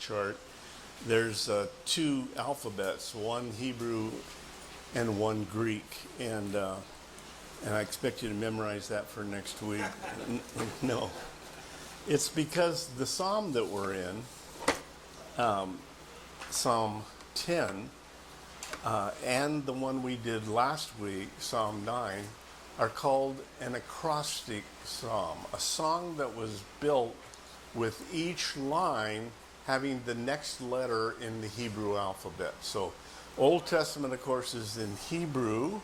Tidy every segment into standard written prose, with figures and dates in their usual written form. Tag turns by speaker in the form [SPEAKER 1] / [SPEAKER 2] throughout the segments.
[SPEAKER 1] chart, there's two alphabets, one Hebrew and one Greek, and I expect you to memorize that for next week. No, it's because the psalm that we're in, Psalm 10, and the one we did last week, Psalm 9, are called an acrostic psalm, a song that was built with each line having the next letter in the Hebrew alphabet. So Old Testament, of course, is in Hebrew,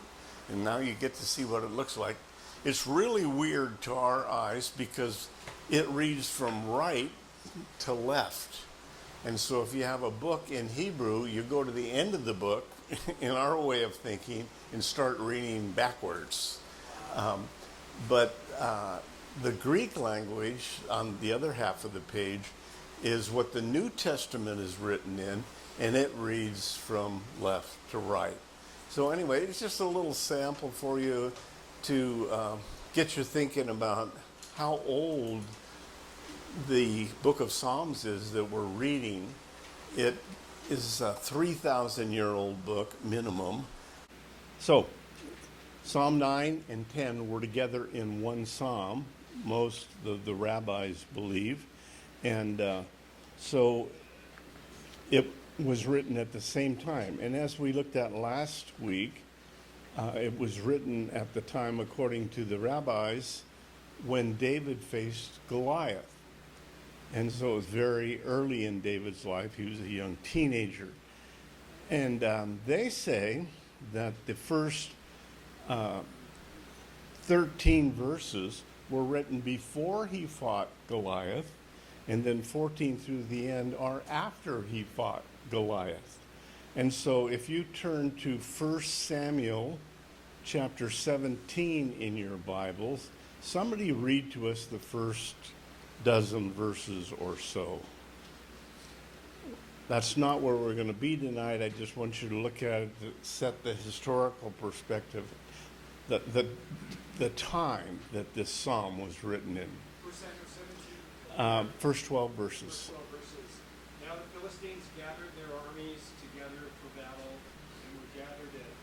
[SPEAKER 1] and now you get to see what it looks like. It's really weird to our eyes because it reads from right to left. And so if you have a book in Hebrew, you go to the end of the book, in our way of thinking, and start reading backwards. But the Greek language on the other half of the page is what the New Testament is written in, and it reads from left to right. So anyway, it's just a little sample for you to get you thinking about how old the book of Psalms is that we're reading. It is a 3,000-year-old book minimum. So Psalm 9 and 10 were together in one psalm, most of the rabbis believe. And so it was written at the same time. And as we looked at last week, it was written at the time, according to the rabbis, when David faced Goliath. And so it was very early in David's life. He was a young teenager. And they say that the first 13 verses were written before he fought Goliath, and then 14 through the end are after he fought Goliath. And so if you turn to 1 Samuel chapter 17 in your Bibles, somebody read to us the first dozen verses or so. That's not where we're going to be tonight. I just want you to look at it to set the historical perspective, the time that this psalm was written in.
[SPEAKER 2] 1 Samuel 17?
[SPEAKER 1] First 12 verses.
[SPEAKER 2] 12 verses. Now the Philistines gathered their armies together for battle and were gathered at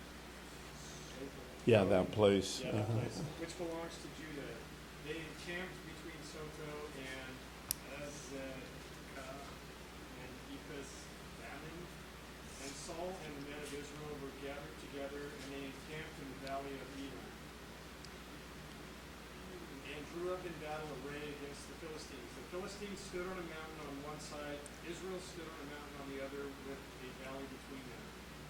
[SPEAKER 1] Yeah, that place.
[SPEAKER 2] that place, which belongs to Judah. They encamped between Soto and Azekah and Ephes-Dammim. And Saul and the men of Israel were gathered together, and they encamped in the valley of Elah, and drew up in battle array against the Philistines. The Philistines stood on a mountain on one side, Israel stood on a mountain on the other, with a valley between them.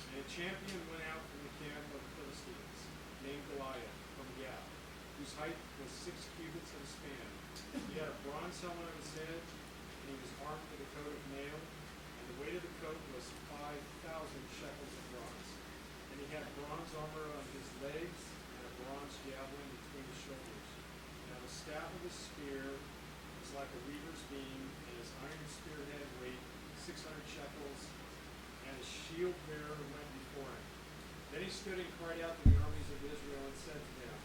[SPEAKER 2] And a champion went out from the camp of the Philistines, named Goliath, from Gath, whose height was 6 cubits and a span. He had a bronze helmet on his head, and he was armed with a coat of mail, and the weight of the coat was 5,000 shekels of bronze. And he had bronze armor on his legs, and a bronze javelin between his shoulders. Now the staff of his spear was like a weaver's beam, and his iron spearhead weighed 600 shekels, and his shield bearer went before him. Then he stood and cried out to the armies of Israel and said to them,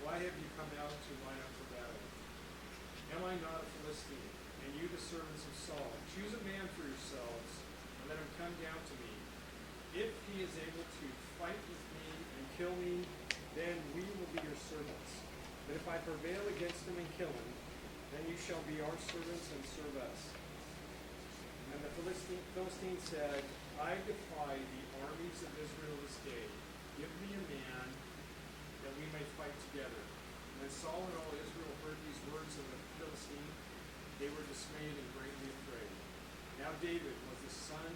[SPEAKER 2] Why have you come out to line up for battle? Am I not a Philistine, and you the servants of Saul? Choose a man for yourselves, and let him come down to me. If he is able to fight with me and kill me, then we will be your servants. But if I prevail against him and kill him, then you shall be our servants and serve us. And the Philistine said, I defy the armies of Israel this day. Give me a man that we may fight together. And when Saul and all Israel heard these words of the Philistine, they were dismayed and greatly afraid. Now David was the son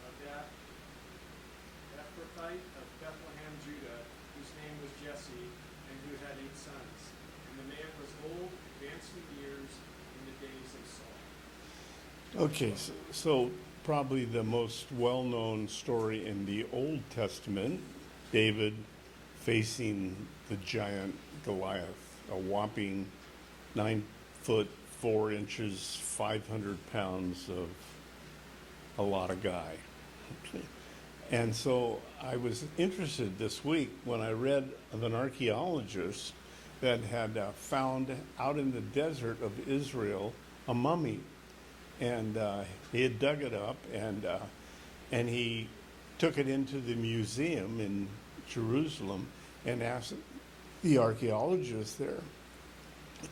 [SPEAKER 2] of that Ephrathite of Bethlehem, Judah, whose name was Jesse, and who had 8 sons. And the man was old, advanced in years, in the days of Saul.
[SPEAKER 1] Okay, so probably the most well-known story in the Old Testament, David facing the giant Goliath, a whopping 9 foot 4 inches, 500 pounds of a lot of guy. And so I was interested this week when I read of an archaeologist that had found out in the desert of Israel a mummy. and he had dug it up, and he took it into the museum in Jerusalem and asked the archaeologists there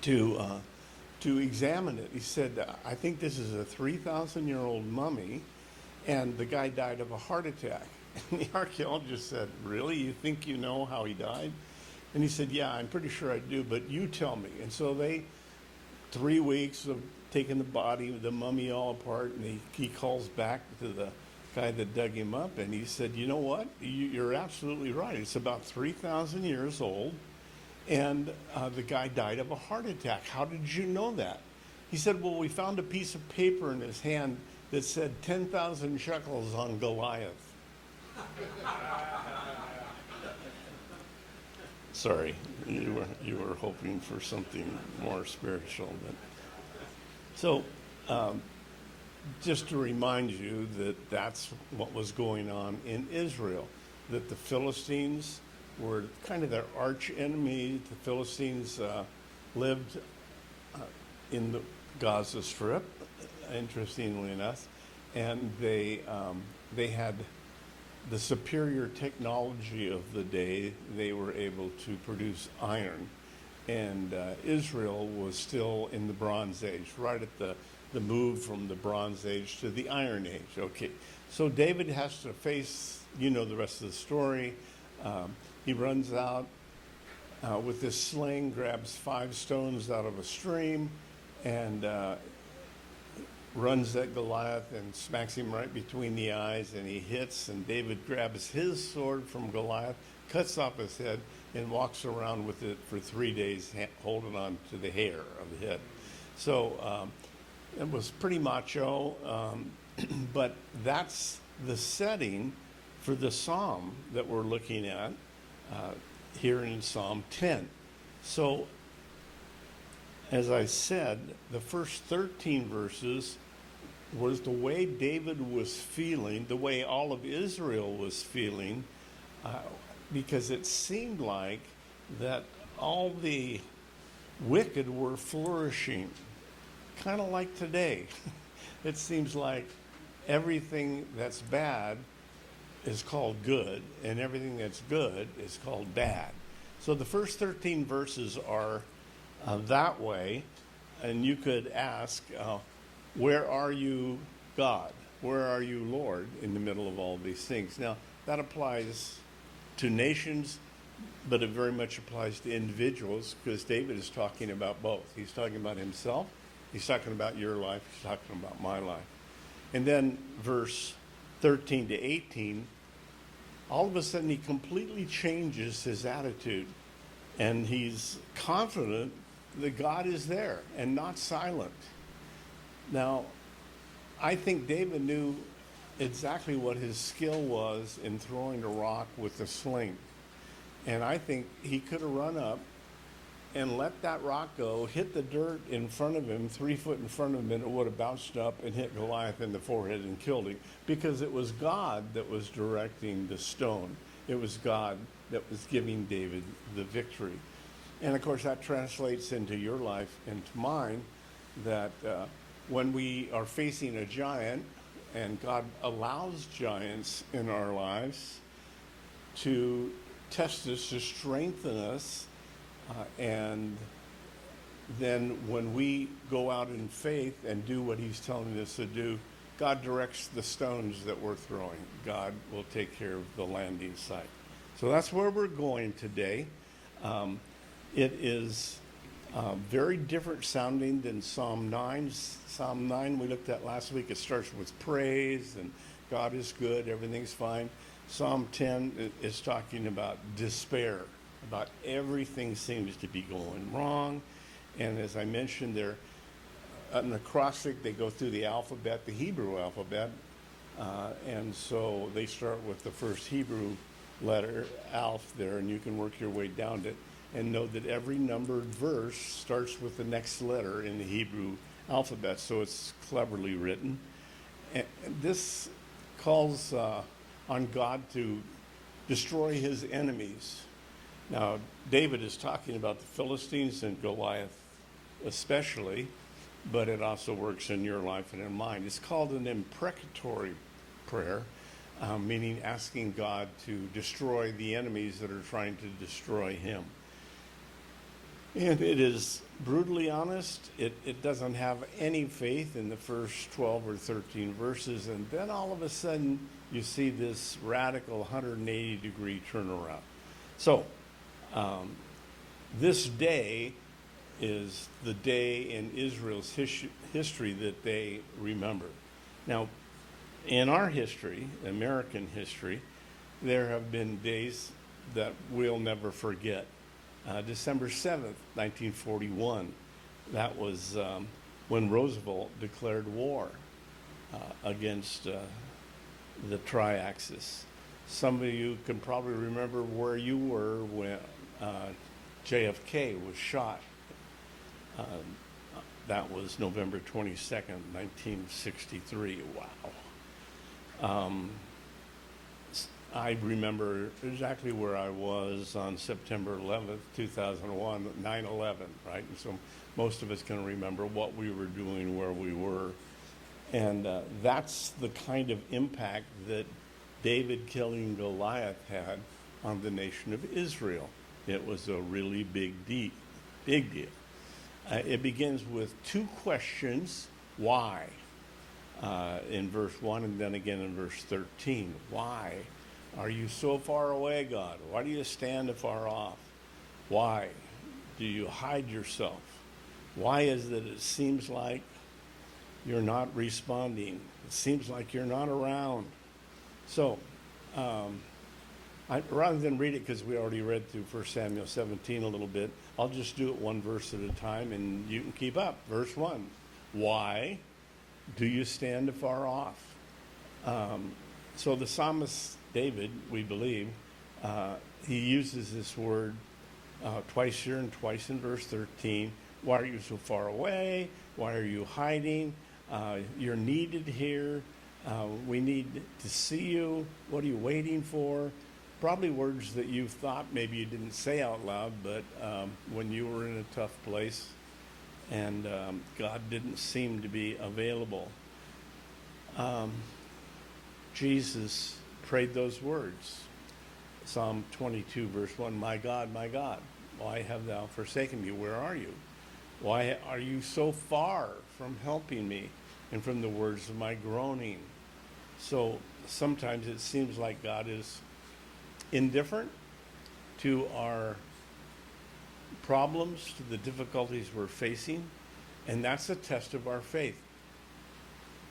[SPEAKER 1] to examine it. He said, I think this is a 3,000-year-old mummy, and the guy died of a heart attack. And the archaeologist said, really? You think you know how he died? And he said, yeah, I'm pretty sure I do, but you tell me. And so 3 weeks of taking the body, the mummy all apart, and he calls back to the guy that dug him up, and he said, you know what? You're absolutely right. It's about 3,000 years old, and the guy died of a heart attack. How did you know that? He said, well, we found a piece of paper in his hand that said 10,000 shekels on Goliath. Sorry, you were hoping for something more spiritual. But so, just to remind you that that's what was going on in Israel, that the Philistines were kind of their arch enemy. The Philistines lived in the Gaza Strip, interestingly enough, and they had the superior technology of the day. They were able to produce iron, and Israel was still in the Bronze Age, right at the move from the Bronze Age to the Iron Age. Okay, so David has to face, the rest of the story. He runs out with this sling, grabs 5 stones out of a stream, and runs at Goliath and smacks him right between the eyes, and he hits, and David grabs his sword from Goliath, cuts off his head, and walks around with it for 3 days, holding on to the hair of the head. So it was pretty macho, but that's the setting for the psalm that we're looking at here in Psalm 10. So, as I said, the first 13 verses was the way David was feeling, the way all of Israel was feeling, because it seemed like that all the wicked were flourishing, kind of like today. It seems like everything that's bad is called good, and everything that's good is called bad. So the first 13 verses are that way, and you could ask, where are you, God? Where are you, Lord, in the middle of all these things? Now, that applies to nations, but it very much applies to individuals, because David is talking about both. He's talking about himself, he's talking about your life, he's talking about my life. And then verse 13 to 18, all of a sudden he completely changes his attitude, and he's confident that God is there and not silent. Now, I think David knew exactly what his skill was in throwing a rock with a sling. And I think he could have run up and let that rock go, hit the dirt in front of him, 3 foot in front of him, and it would have bounced up and hit Goliath in the forehead and killed him, because it was God that was directing the stone. It was God that was giving David the victory. And of course, that translates into your life and to mine, that when we are facing a giant, and God allows giants in our lives to test us, to strengthen us, and then when we go out in faith and do what he's telling us to do, God directs the stones that we're throwing. God will take care of the landing site. So that's where we're going today. It is very different sounding than Psalm 9. Psalm 9 we looked at last week. It starts with praise and God is good, everything's fine. Psalm 10 is talking about despair, about everything seems to be going wrong. And as I mentioned, they're an acrostic. They go through the alphabet, the Hebrew alphabet. And so they start with the first Hebrew letter, Alph, there, and you can work your way down it and know that every numbered verse starts with the next letter in the Hebrew alphabet, so it's cleverly written. And this calls on God to destroy his enemies. Now, David is talking about the Philistines and Goliath especially, but it also works in your life and in mine. It's called an imprecatory prayer, meaning asking God to destroy the enemies that are trying to destroy him. And it is brutally honest. It doesn't have any faith in the first 12 or 13 verses. And then all of a sudden, you see this radical 180-degree turnaround. So, this day is the day in Israel's history that they remember. Now, in our history, American history, there have been days that we'll never forget. December 7th, 1941, that was when Roosevelt declared war against the Tri-Axis. Some of you can probably remember where you were when JFK was shot. That was November 22nd, 1963. Wow. I remember exactly where I was on September 11th, 2001, 9/11, right? And so most of us can remember what we were doing, where we were. And that's the kind of impact that David killing Goliath had on the nation of Israel. It was a really big deal. It begins with two questions. Why? In verse 1 and then again in verse 13. Why are you so far away, God? Why do you stand afar off? Why do you hide yourself? Why is it seems like you're not responding? It seems like you're not around. So, rather than read it, because we already read through 1 Samuel 17 a little bit, I'll just do it one verse at a time and you can keep up. Verse 1, why do you stand afar off? So the psalmist David, we believe, he uses this word twice here and twice in verse 13. Why are you so far away? Why are you hiding? You're needed here. We need to see you. What are you waiting for? Probably words that you've thought maybe you didn't say out loud, but when you were in a tough place and God didn't seem to be available. Jesus prayed those words. Psalm 22, verse 1, my God, why have thou forsaken me? Where are you? Why are you so far from helping me and from the words of my groaning? So sometimes it seems like God is indifferent to our problems, to the difficulties we're facing, and that's a test of our faith.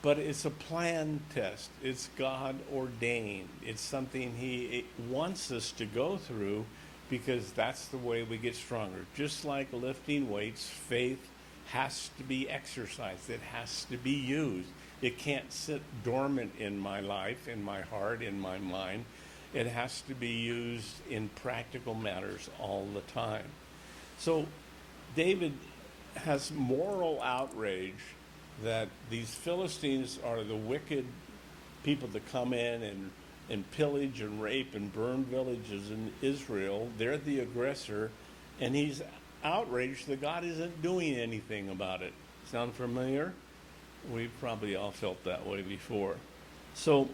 [SPEAKER 1] But it's a planned test. It's God ordained. It's something He wants us to go through because that's the way we get stronger. Just like lifting weights, faith has to be exercised. It has to be used. It can't sit dormant in my life, in my heart, in my mind. It has to be used in practical matters all the time. So David has moral outrage that these Philistines are the wicked people that come in and pillage and rape and burn villages in Israel. They're the aggressor, and he's outraged that God isn't doing anything about it. Sound familiar? We've probably all felt that way before. So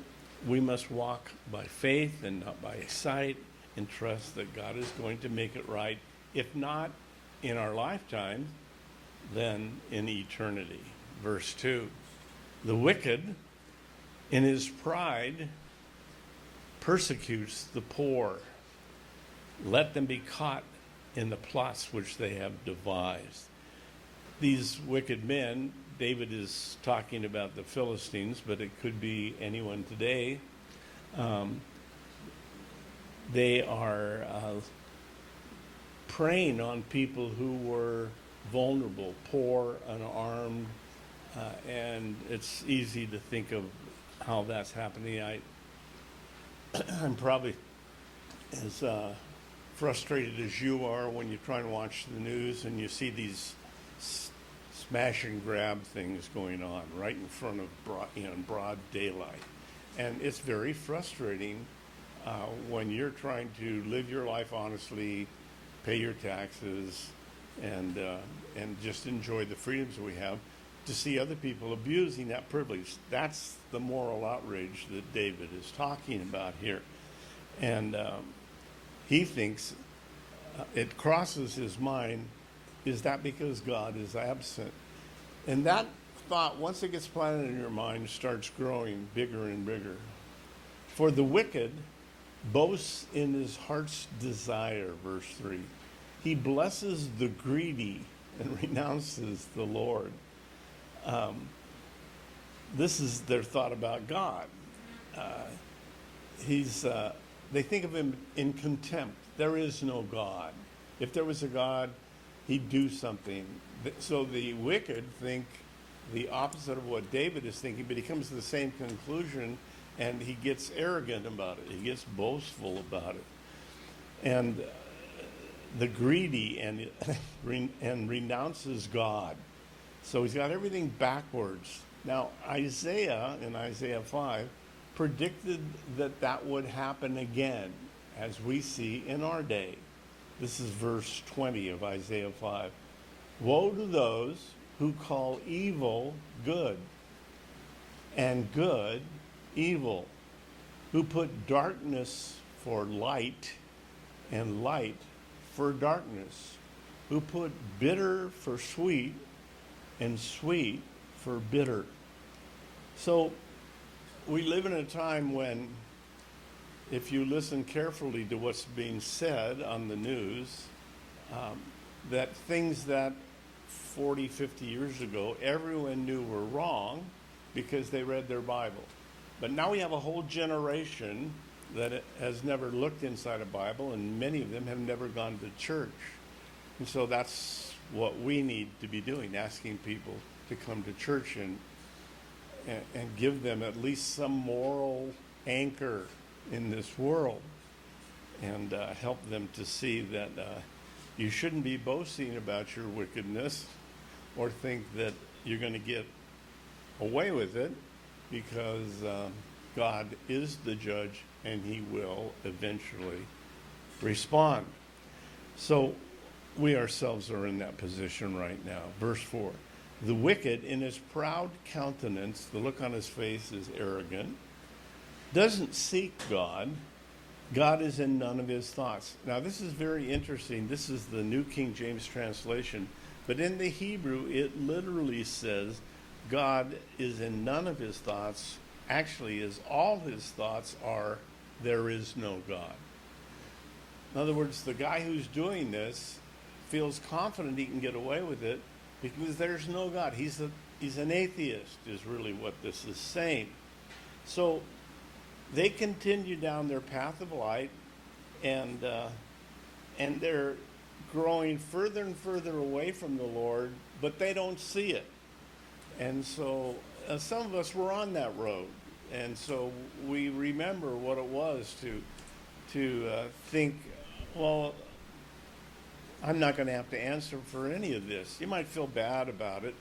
[SPEAKER 1] we must walk by faith and not by sight and trust that God is going to make it right. If not in our lifetime, then in eternity. Verse 2, the wicked in his pride persecutes the poor. Let them be caught in the plots which they have devised. These wicked men, David is talking about the Philistines, but it could be anyone today. They are preying on people who were vulnerable, poor, unarmed, and it's easy to think of how that's happening. I'm probably as frustrated as you are when you try and watch the news and you see these smash and grab things going on right in front of broad daylight. And it's very frustrating when you're trying to live your life honestly, pay your taxes, and just enjoy the freedoms we have. to see other people abusing that privilege. That's the moral outrage that David is talking about here. And he thinks it crosses his mind, is that because God is absent? And that thought, once it gets planted in your mind, starts growing bigger and bigger. For the wicked boasts in his heart's desire, verse 3. He blesses the greedy and renounces the Lord. This is their thought about God. They think of him in contempt. There is no God. If there was a God, he'd do something. So the wicked think the opposite of what David is thinking, but he comes to the same conclusion, and he gets arrogant about it. He gets boastful about it. And the greedy and renounces God. So he's got everything backwards. Now, Isaiah, in Isaiah 5, predicted that that would happen again, as we see in our day. This is verse 20 of Isaiah 5. Woe to those who call evil good and good evil, who put darkness for light and light for darkness, who put bitter for sweet and sweet for bitter. So we live in a time when, if you listen carefully to what's being said on the news, that things that 40, 50 years ago everyone knew were wrong because they read their Bible. But now we have a whole generation that has never looked inside a Bible, and many of them have never gone to church. And so that's what we need to be doing, asking people to come to church and give them at least some moral anchor in this world, and help them to see that you shouldn't be boasting about your wickedness or think that you're going to get away with it, because God is the judge and he will eventually respond. So we ourselves are in that position right now. Verse 4. The wicked in his proud countenance, the look on his face is arrogant, doesn't seek God. God is in none of his thoughts. Now this is very interesting. This is the New King James translation. But in the Hebrew, it literally says God is in none of his thoughts. Actually, is all his thoughts are, there is no God. In other words, the guy who's doing this feels confident he can get away with it because there's no God. He's an atheist, is really what this is saying. So they continue down their path of light, and they're growing further and further away from the Lord, but they don't see it. And so some of us were on that road, and so we remember what it was to think, well, I'm not going to have to answer for any of this. You might feel bad about it,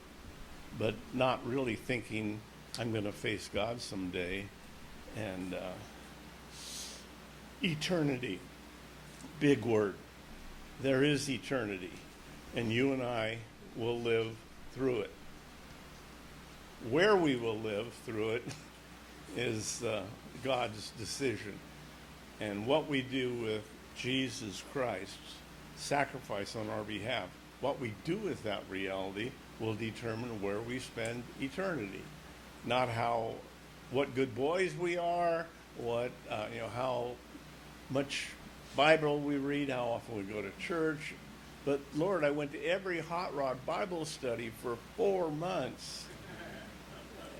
[SPEAKER 1] but not really thinking I'm going to face God someday. And eternity, big word. There is eternity, and you and I will live through it. Where we will live through it is God's decision. And what we do with Jesus Christ's sacrifice on our behalf, what we do with that reality will determine where we spend eternity. Not what good boys we are, how much Bible we read, how often we go to church. But Lord, I went to every Hot Rod Bible study for 4 months.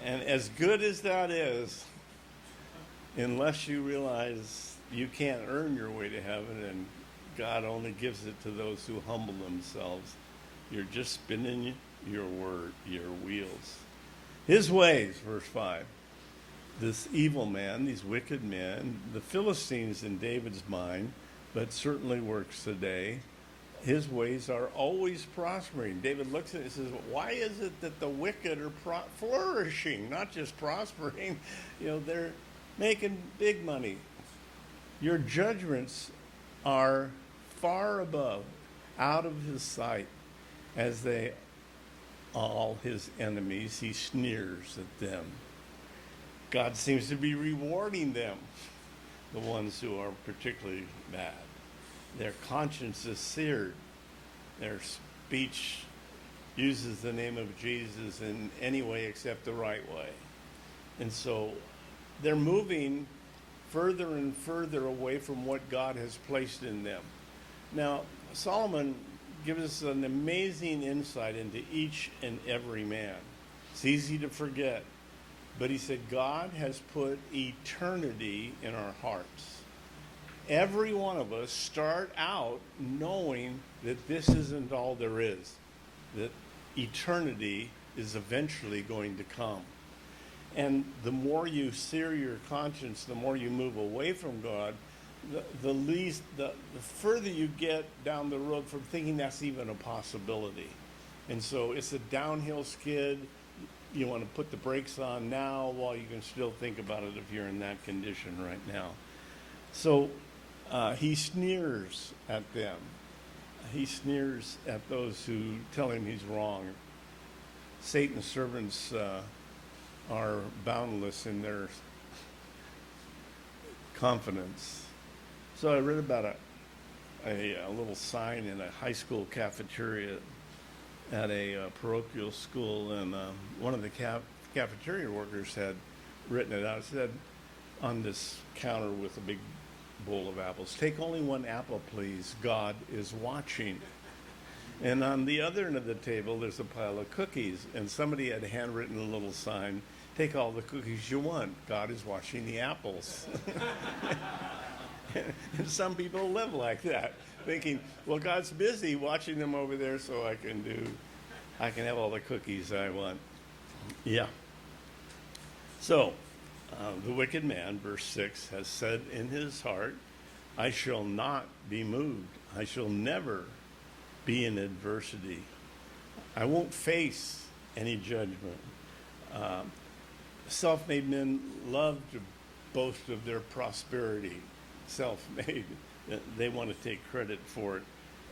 [SPEAKER 1] And as good as that is, unless you realize you can't earn your way to heaven and God only gives it to those who humble themselves, you're just spinning your wheels. His ways, verse 5. This evil man, these wicked men, the Philistines in David's mind, but certainly works today. His ways are always prospering. David looks at it and says, why is it that the wicked are flourishing, not just prospering? They're making big money. Your judgments are far above, out of his sight, as they all his enemies. He sneers at them. God seems to be rewarding them, the ones who are particularly bad. Their conscience is seared. Their speech uses the name of Jesus in any way except the right way. And so they're moving further and further away from what God has placed in them. Now, Solomon gives us an amazing insight into each and every man. It's easy to forget, but he said God has put eternity in our hearts. Every one of us start out knowing that this isn't all there is, that eternity is eventually going to come. And the more you sear your conscience, the more you move away from God, the further you get down the road from thinking that's even a possibility. And so it's a downhill skid. You want to put the brakes on now while you can still think about it if you're in that condition right now. So he sneers at them. He sneers at those who tell him he's wrong. Satan's servants are boundless in their confidence. So I read about a little sign in a high school cafeteria at a parochial school, and one of the cafeteria workers had written it out. It said on this counter with a big bowl of apples, "Take only one apple, please. God is watching." And on the other end of the table, there's a pile of cookies, and somebody had handwritten a little sign, "Take all the cookies you want. God is watching the apples." And some people live like that, thinking, well, God's busy watching them over there, so I can have all the cookies I want. Yeah. So, the wicked man, verse 6, has said in his heart, "I shall not be moved. I shall never be in adversity. I won't face any judgment." Self-made men love to boast of their prosperity. Self-made. They want to take credit for it.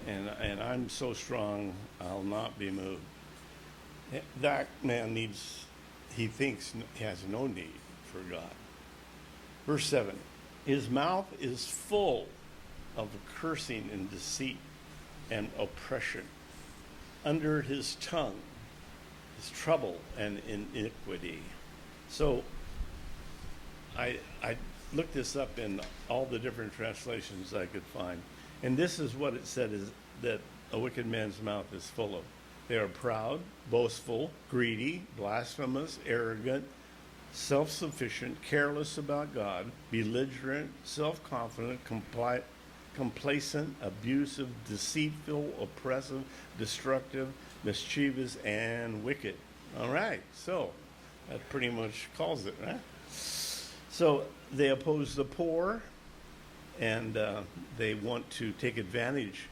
[SPEAKER 1] And I'm so strong, I'll not be moved. That man he thinks he has no need for God. Verse 7, his mouth is full of cursing and deceit and oppression. Under his tongue is trouble and iniquity. So I looked this up in all the different translations I could find. And this is what it said, is that a wicked man's mouth is full of. They are proud, boastful, greedy, blasphemous, arrogant, self-sufficient, careless about God, belligerent, self-confident, complacent, abusive, deceitful, oppressive, destructive, mischievous, and wicked. All right, so that pretty much calls it, right? So they oppose the poor, and they want to take advantage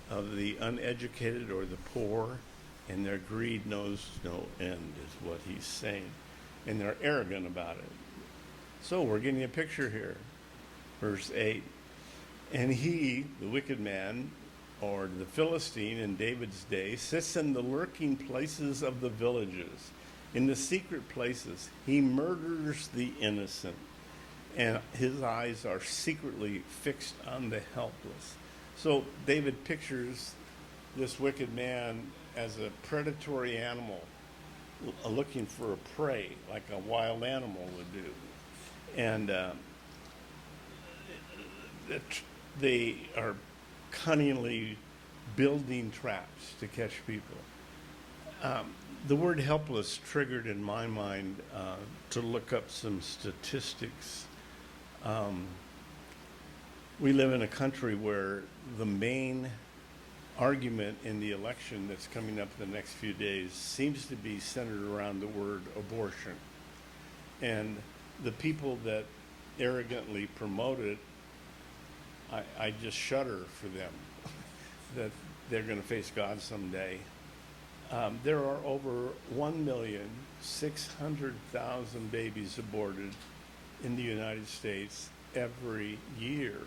[SPEAKER 1] of the uneducated or the poor, and their greed knows no end, is what he's saying. And they're arrogant about it. So we're getting a picture here. Verse 8. And he, the wicked man, or the Philistine in David's day, sits in the lurking places of the villages. In the secret places, he murders the innocent, and his eyes are secretly fixed on the helpless. So David pictures this wicked man as a predatory animal looking for a prey, like a wild animal would do. And they are cunningly building traps to catch people. The word helpless triggered in my mind to look up some statistics. We live in a country where the main argument in the election that's coming up in the next few days seems to be centered around the word abortion. And the people that arrogantly promote it, I just shudder for them that they're going to face God someday. There are over 1,600,000 babies aborted in the United States every year.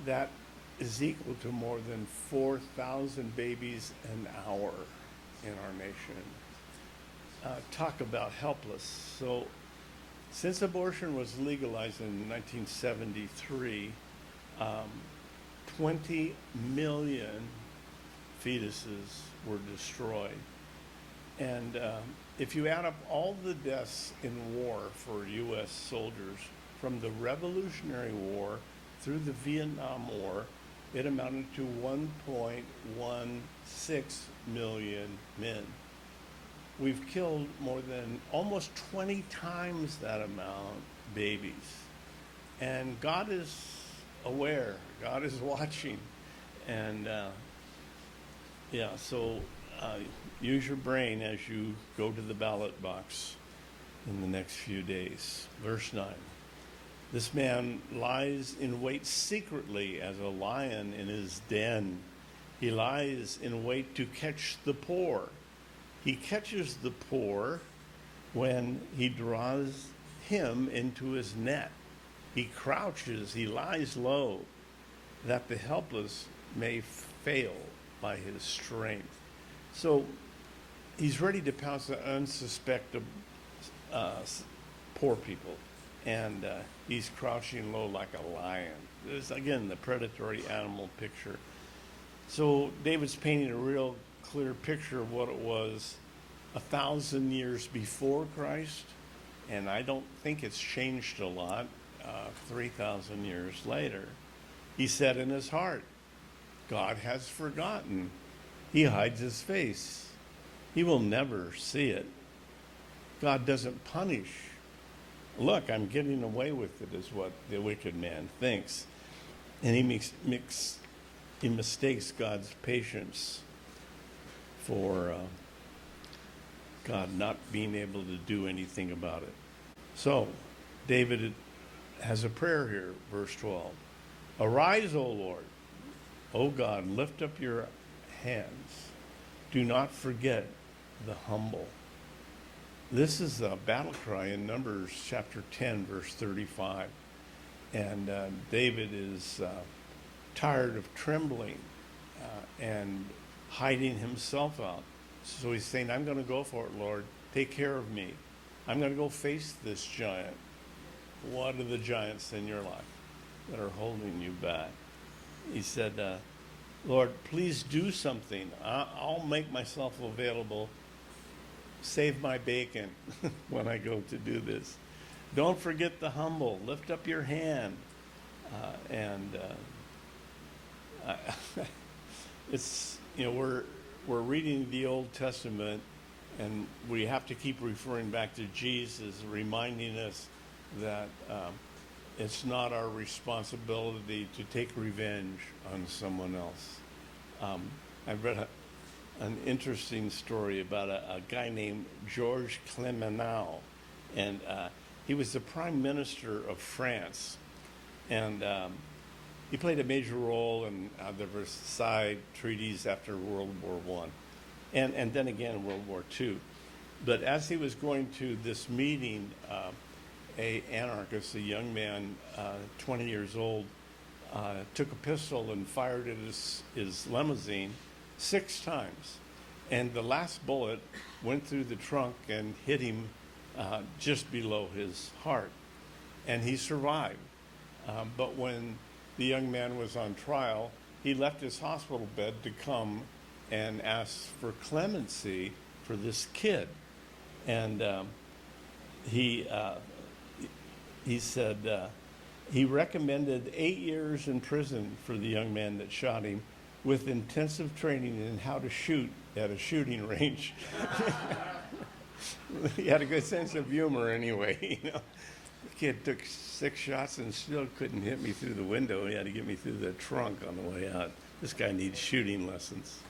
[SPEAKER 1] That is equal to more than 4,000 babies an hour in our nation. Talk about helpless. So, since abortion was legalized in 1973, 20 million fetuses were destroyed. And if you add up all the deaths in war for U.S. soldiers from the Revolutionary War through the Vietnam War, it amounted to 1.16 million men. We've killed more than almost 20 times that amount babies. And God is aware, God is watching. And so use your brain as you go to the ballot box in the next few days. Verse 9. This man lies in wait secretly as a lion in his den. He lies in wait to catch the poor. He catches the poor when he draws him into his net. He crouches, he lies low, that the helpless may fail by his strength. So he's ready to pounce on unsuspected poor people. And he's crouching low like a lion. This, again, the predatory animal picture. So David's painting a real clear picture of what it was 1,000 years before Christ, and I don't think it's changed a lot 3,000 years later. He said in his heart, God has forgotten. He hides his face. He will never see it. God doesn't punish. Look, I'm getting away with it, is what the wicked man thinks. And he mistakes God's patience for God not being able to do anything about it. So, David has a prayer here, verse 12. Arise, O Lord. O God, lift up your hands. Do not forget the humble. This is a battle cry in Numbers chapter 10, verse 35. And David is tired of trembling and hiding himself out. So he's saying, I'm going to go for it, Lord. Take care of me. I'm going to go face this giant. What are the giants in your life that are holding you back? He said, Lord, please do something. I'll make myself available. Save my bacon when I go to do this. Don't forget the humble. Lift up your hand. It's, we're reading the Old Testament, and we have to keep referring back to Jesus, reminding us that it's not our responsibility to take revenge on someone else. I've read an interesting story about a guy named Georges Clemenceau, and he was the prime minister of France, and he played a major role in the Versailles treaties after World War I, and then again World War II. But as he was going to this meeting, a anarchist, a young man, 20 years old, took a pistol and fired at his limousine 6 times. And the last bullet went through the trunk and hit him just below his heart. And he survived. But when the young man was on trial, he left his hospital bed to come and ask for clemency for this kid. And he said he recommended 8 years in prison for the young man that shot him, with intensive training in how to shoot at a shooting range. He had a good sense of humor anyway. The kid took 6 shots and still couldn't hit me through the window. He had to get me through the trunk on the way out. This guy needs shooting lessons.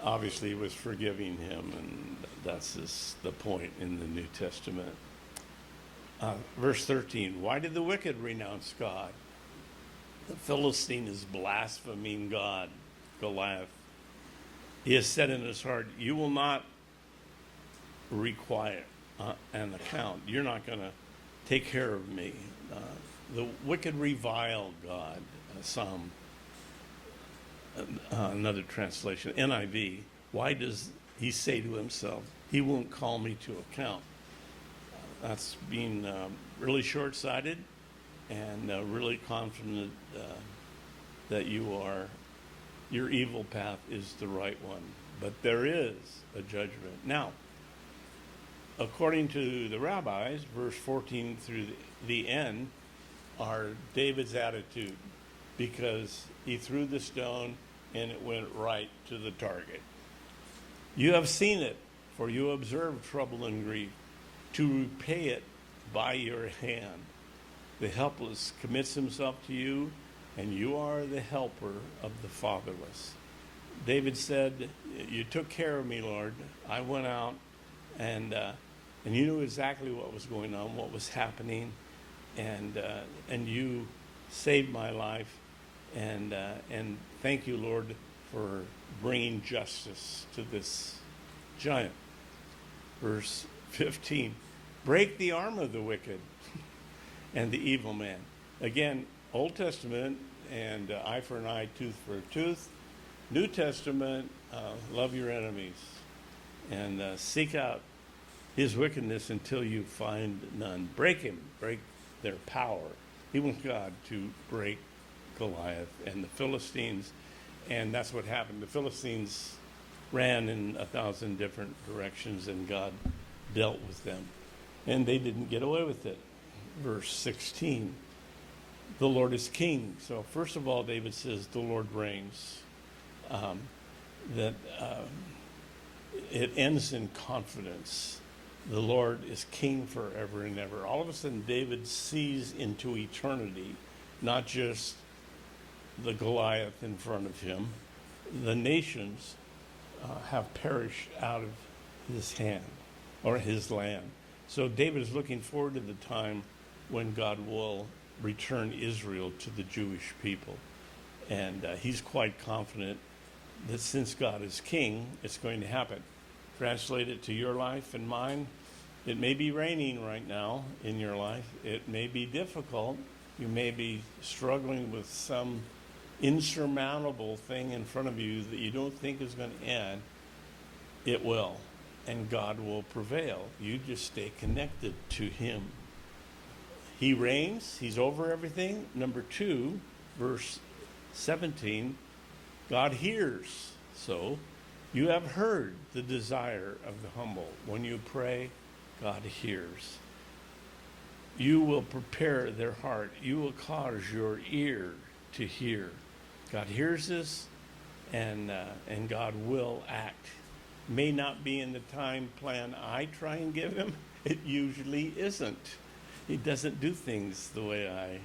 [SPEAKER 1] Obviously, he was forgiving him, and that's the point in the New Testament. Verse 13, why did the wicked renounce God? The Philistine is blaspheming God, Goliath. He has said in his heart, you will not require an account. You're not going to take care of me. The wicked revile God. Another translation, NIV. Why does he say to himself, he won't call me to account. That's being really short-sighted and really confident that your evil path is the right one. But there is a judgment. Now, according to the rabbis, verse 14 through the end are David's attitude, because he threw the stone and it went right to the target. You have seen it, for you observed trouble and grief, to repay it by your hand. The helpless commits himself to you, and you are the helper of the fatherless. David said, you took care of me, Lord. I went out, and you knew exactly what was going on, what was happening, and you saved my life, and thank you, Lord, for bringing justice to this giant. Verse 15, break the arm of the wicked and the evil man. Again, Old Testament and eye for an eye, tooth for a tooth. New Testament, love your enemies and seek out his wickedness until you find none. Break him, break their power. He wants God to break Goliath and the Philistines, and that's what happened. The Philistines ran in 1,000 different directions, and God dealt with them, and they didn't get away with it. Verse 16, the Lord is king. So first of all, David says the Lord reigns. It ends in confidence. The Lord is king forever and ever. All of a sudden, David sees into eternity, not just the Goliath in front of him. The nations have perished out of his hand or his land. So David is looking forward to the time when God will return Israel to the Jewish people. And he's quite confident that since God is king, it's going to happen. Translate it to your life and mine. It may be raining right now in your life. It may be difficult. You may be struggling with some insurmountable thing in front of you that you don't think is going to end. It will, and God will prevail. You just stay connected to him. He reigns. He's over everything. Number 2, verse 17, God hears. So you have heard the desire of the humble. When you pray, God hears. You will prepare their heart. You will cause your ear to hear. God hears this, and God will act. May not be in the time plan I try and give him. It usually isn't. He doesn't do things the way I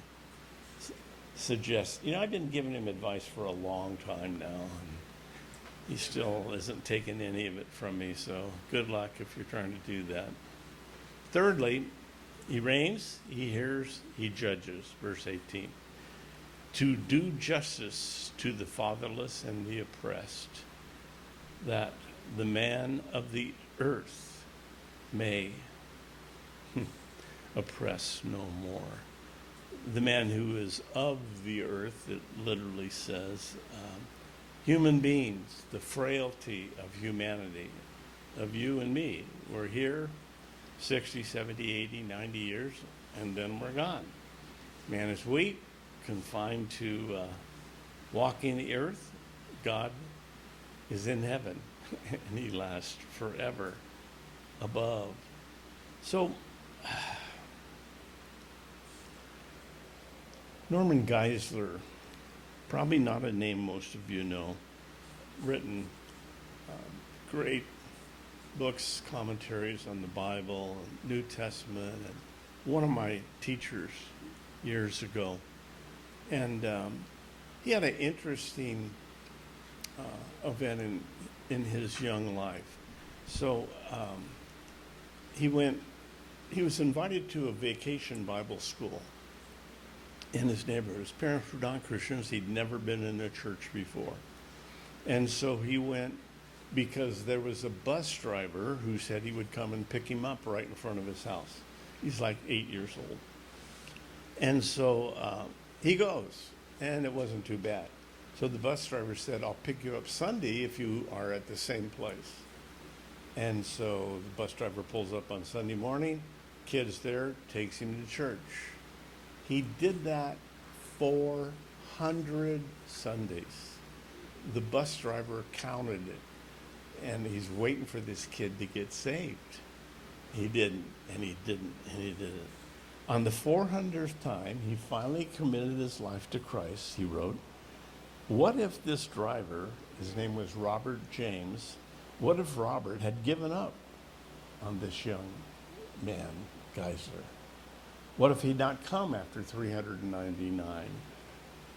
[SPEAKER 1] suggest. I've been giving him advice for a long time now, and he still isn't taking any of it from me, so good luck if you're trying to do that. Thirdly, he reigns, he hears, he judges. Verse 18. To do justice to the fatherless and the oppressed, that the man of the earth may oppress no more. The man who is of the earth, it literally says, human beings, the frailty of humanity, of you and me. We're here 60, 70, 80, 90 years, and then we're gone. Man is weak, confined to walking the earth. God is in heaven, and he lasts forever above. So, Norman Geisler, probably not a name most of you know, written great books, commentaries on the Bible, New Testament, and one of my teachers years ago. And he had an interesting event in his young life. So he was invited to a vacation Bible school in his neighborhood. His parents were non-Christians. He'd never been in a church before. And so he went because there was a bus driver who said he would come and pick him up right in front of his house. He's like 8 years old. And so he goes, and it wasn't too bad. So the bus driver said, I'll pick you up Sunday if you are at the same place. And so the bus driver pulls up on Sunday morning, kid's there, takes him to church. He did that 400 Sundays. The bus driver counted it, and he's waiting for this kid to get saved. He didn't, and he didn't, and he didn't. On the 400th time, he finally committed his life to Christ. He wrote, what if this driver, his name was Robert James, what if Robert had given up on this young man, Geisler? What if he'd not come after 399?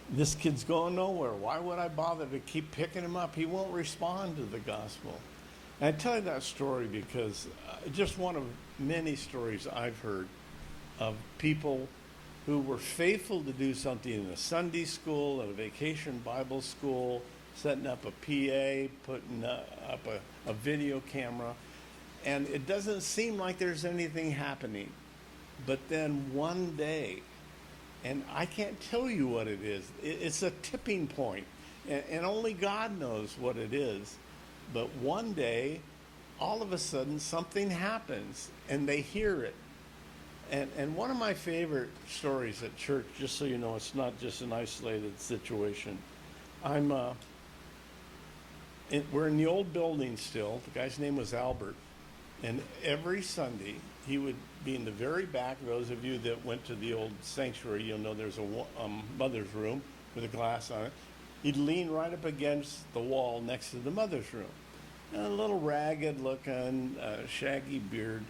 [SPEAKER 1] This kid's going nowhere. Why would I bother to keep picking him up? He won't respond to the gospel. And I tell you that story because just one of many stories I've heard of people who were faithful to do something in a Sunday school, at a vacation Bible school, setting up a PA, putting up a video camera, and it doesn't seem like there's anything happening. But then one day, and I can't tell you what it is, it's a tipping point, and only God knows what it is. But one day, all of a sudden, something happens, and they hear it. And one of my favorite stories at church, just so you know, it's not just an isolated situation. We're in the old building still. The guy's name was Albert. And every Sunday, he would be in the very back. Those of you that went to the old sanctuary, you'll know there's a mother's room with a glass on it. He'd lean right up against the wall next to the mother's room. And a little ragged looking, shaggy beard,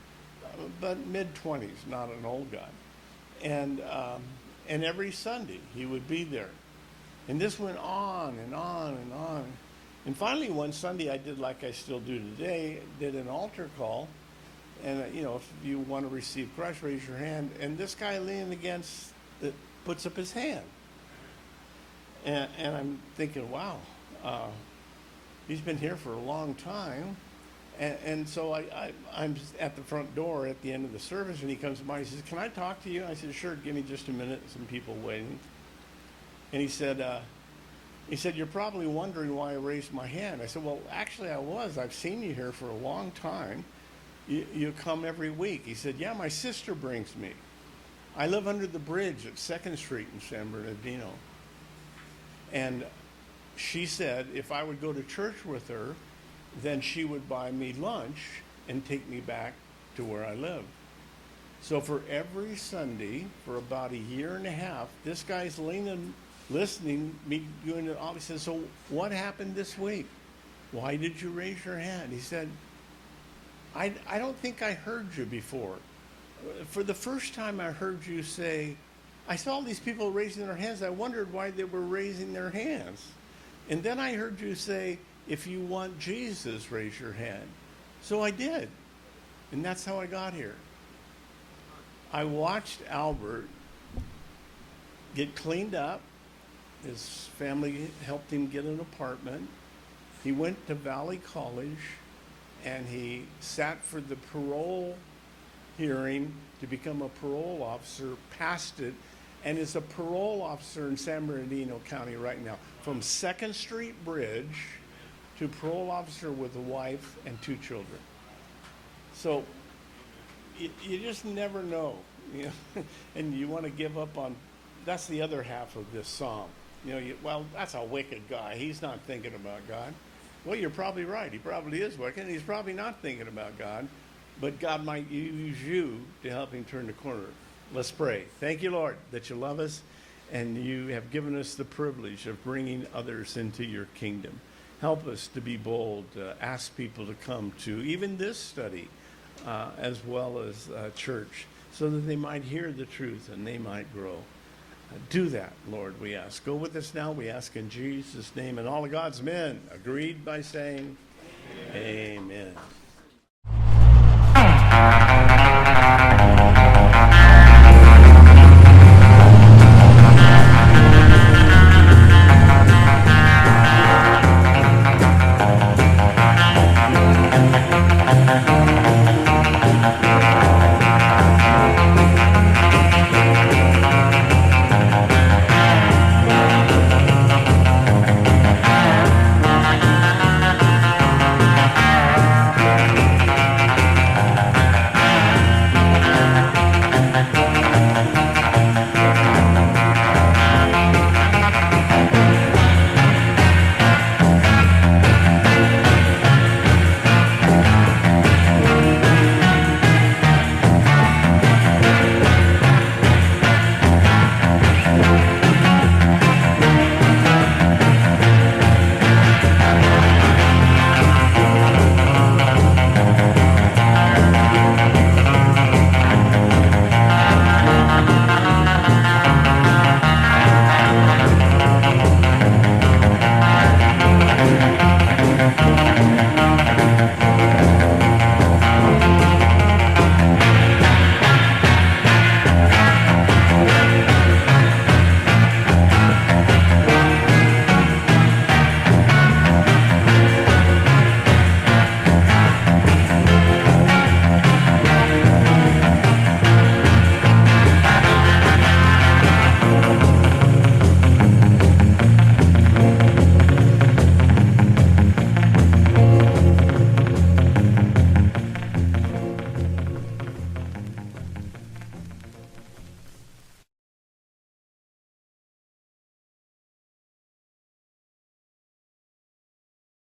[SPEAKER 1] but mid-20s, not an old guy. And every Sunday, he would be there. And this went on and on and on. And finally, one Sunday, I did like I still do today, did an altar call. And, if you want to receive Christ, raise your hand. And this guy leaning against it puts up his hand. And I'm thinking, wow, he's been here for a long time. And so I'm at the front door at the end of the service, and he comes by and he says, can I talk to you? I said, sure, give me just a minute, some people waiting. And he said, you're probably wondering why I raised my hand. I said, well, actually I was. I've seen you here for a long time. You come every week. He said, yeah, my sister brings me. I live under the bridge at 2nd Street in San Bernardino. And she said if I would go to church with her, then she would buy me lunch and take me back to where I live. So for every Sunday, for about a year and a half, this guy's leaning, listening, me doing it all. He says, so what happened this week? Why did you raise your hand? He said, I don't think I heard you before. For the first time I heard you say, I saw these people raising their hands. I wondered why they were raising their hands. And then I heard you say, if you want Jesus, raise your hand. So I did. And that's how I got here. I watched Albert get cleaned up. His family helped him get an apartment. He went to Valley College, and he sat for the parole hearing to become a parole officer, passed it, and is a parole officer in San Bernardino County right now. From 2nd Street Bridge to parole officer with a wife and 2 children. So you just never know, and you want to give up on, that's the other half of this psalm. Well, that's a wicked guy. He's not thinking about God. Well, you're probably right. He probably is wicked. He's probably not thinking about God, but God might use you to help him turn the corner. Let's pray. Thank you, Lord, that you love us and you have given us the privilege of bringing others into your kingdom. Help us to be bold, ask people to come to even this study as well as church so that they might hear the truth and they might grow. Do that, Lord, we ask. Go with us now, we ask in Jesus' name. And all of God's men agreed by saying, Amen. Amen.